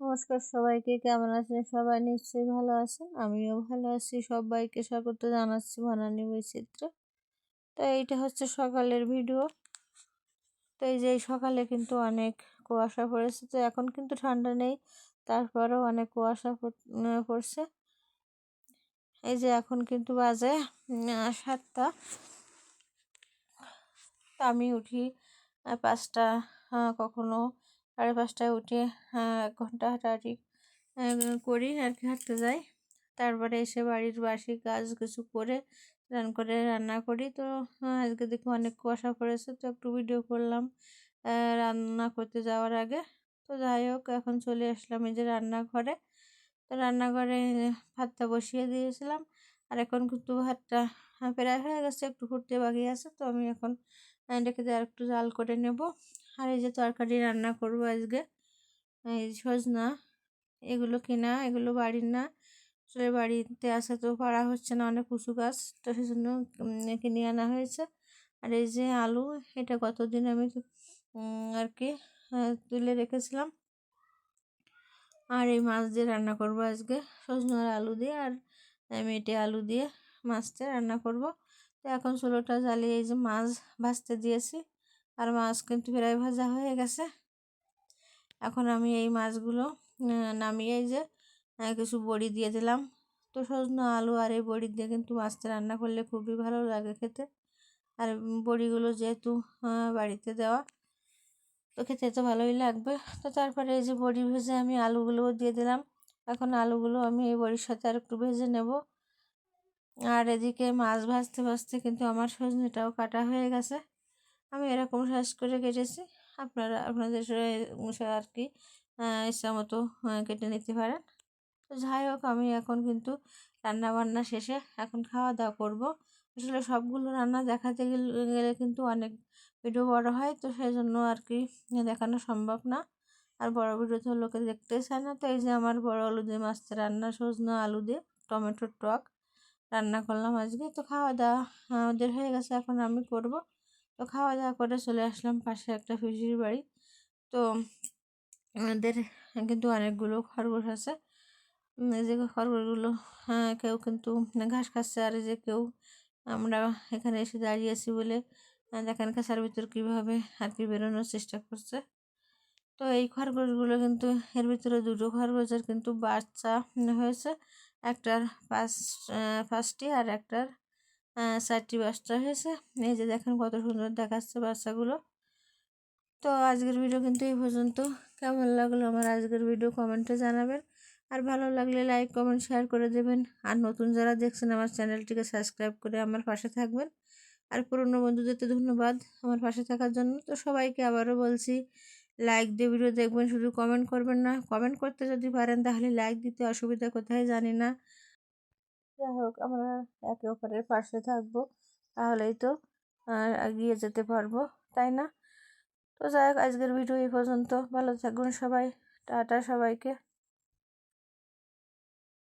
নমস্কার সবাইকে, কেমন আছেন? সবাই নিশ্চয়ই ভালো আছেন, আমিও ভালো আছি। সবাইকে স্বাগত জানাচ্ছি বনানী বৈচিত্র্য। তো এইটা হচ্ছে সকালের ভিডিও। তো এই যে এই সকালে কিন্তু অনেক কুয়াশা পড়েছে, তো এখন কিন্তু ঠান্ডা নেই, তারপরেও অনেক কুয়াশা পড়ছে। এই যে এখন কিন্তু বাজে 7টা। তো আমি উঠি 5টা, কখনো 5:30টায় উঠে 1 ঘন্টা হাঁটাহাঁটি করি আর কি, হাঁটতে যাই। তারপরে এসে বাড়ির বাসি কাজ কিছু করে রান্না রান্না করি। তো আজকে দেখি অনেক কুয়াশা পড়েছে, তো একটু ভিডিও করলাম রান্না করতে যাওয়ার আগে। তো যাই হোক, এখন চলে আসলাম এই যে রান্নাঘরে। তো রান্নাঘরে ভাতটা বসিয়ে দিয়েছিলাম, আর এখন কিন্তু ভাতটা প্রায় হয়ে গেছে, একটু ফুটতে বাকি আছে। তো আমি এখন রেখে দিয়ে আর একটু জাল করে নেব। আর এই যে তরকারি রান্না করব আজকে, এই সজনা, এগুলো কেনা, এগুলো বাড়ির না, আসলে বাড়িতে আসা তো পারা হচ্ছে না, অনেক উঁচু গাছ, তো সেই জন্য কিনে আনা হয়েছে। আর এই যে আলু, এটা কতদিন আমি আর কি তুলে রেখেছিলাম। আর এই মাছ দিয়ে রান্না করব আজকে, সজনার আলু দিয়ে আর মেটে আলু দিয়ে মাছটা রান্না করব। তো এখন চুলোটা জ্বালিয়ে এই যে মাছ ভাজতে দিয়েছি, আর মাছ কিন্তু প্রায় ভাজা হয়ে গেছে। এখন আমি এই মাছগুলো নামিয়ে এই যে কিছু বড়ি দিয়ে দিলাম। তো সজনা আলু আর এই বড়ি দিয়ে কিন্তু মাছটা রান্না করলে খুবই ভালো লাগে খেতে। আর বড়িগুলো যেহেতু বাড়িতে দেওয়া, তো খেতে তো ভালোই লাগবে। তো তারপরে এই যে বড়ি ভেজে আমি আলুগুলোও দিয়ে দিলাম। এখন আলুগুলো আমি এই বড়ির সাথে আর একটু ভেজে নেব। আর এদিকে মাছ ভাজতে ভাজতে কিন্তু আমার সজনেটাও কাটা হয়ে গেছে। আমি এরকম সাইজ করে কেটেছি, আপনারা আপনাদের আর কি ইচ্ছা মতো কেটে নিতে পারেন। তো যাই হোক, আমি এখন কিন্তু রান্না বান্না শেষে এখন খাওয়া দাওয়া করব। আসলে সবগুলো রান্না দেখাতে গেলে কিন্তু অনেক ভিডিও বড় হয়, তো সেই জন্য আর কি দেখানো সম্ভব না। আর বড় ভিডিও তো লোকে দেখতেই চায় না। তো এই যে আমার বড় আলু দিয়ে মাছটা রান্না, সজনা আলু দিয়ে টমেটোর টক রান্না করলাম আজকে। তো খাওয়া দাওয়া আমাদের হয়ে গেছে, এখন আমি করব। তো খাওয়া দাওয়া করে চলে আসলাম পাশে একটা পিসির বাড়ি। তো আমাদের কিন্তু অনেকগুলো খরগোশ আছে। এই যে খরগোশগুলো কেউ কিন্তু ঘাস খাচ্ছে, আর এই যে কেউ, আমরা এখানে এসে দাঁড়িয়েছি বলে দেখেন খাঁচার ভিতর কীভাবে আর কি বেরোনোর চেষ্টা করছে। তো এই খরগোশগুলো কিন্তু, এর ভিতরে 2টো খরগোশের কিন্তু বাচ্চা হয়েছে। একটার 5টি আর একটার 4টি বাচ্চা হয়েছে। এই যে দেখেন কত সুন্দর দেখাচ্ছে বাচ্চাগুলো। তো আজকের ভিডিও কিন্তু এই পর্যন্ত। কেমন লাগলো আমার আজকের ভিডিও কমেন্টে জানাবেন, আর ভালো লাগলে লাইক কমেন্ট শেয়ার করে দেবেন। আর নতুন যারা দেখছেন আমার চ্যানেলটিকে সাবস্ক্রাইব করে আমার পাশে থাকবেন। আর পুরনো বন্ধুদের তো ধন্যবাদ আমার পাশে থাকার জন্য। তো সবাইকে আবারও বলছি, লাইক দিয়ে ভিডিও দেখবেন, শুধু কমেন্ট করবেন না। কমেন্ট করতে যদি পারেন তাহলে লাইক দিতে অসুবিধা কোথায় জানি না। যাই হোক, আমরা একে অপরের পাশে থাকবো, তাহলেই তো এগিয়ে যেতে পারবো, তাই না? তো যাই হোক, আজকের ভিডিও এই পর্যন্ত। ভালো থাকবেন সবাই, টাটা সবাইকে।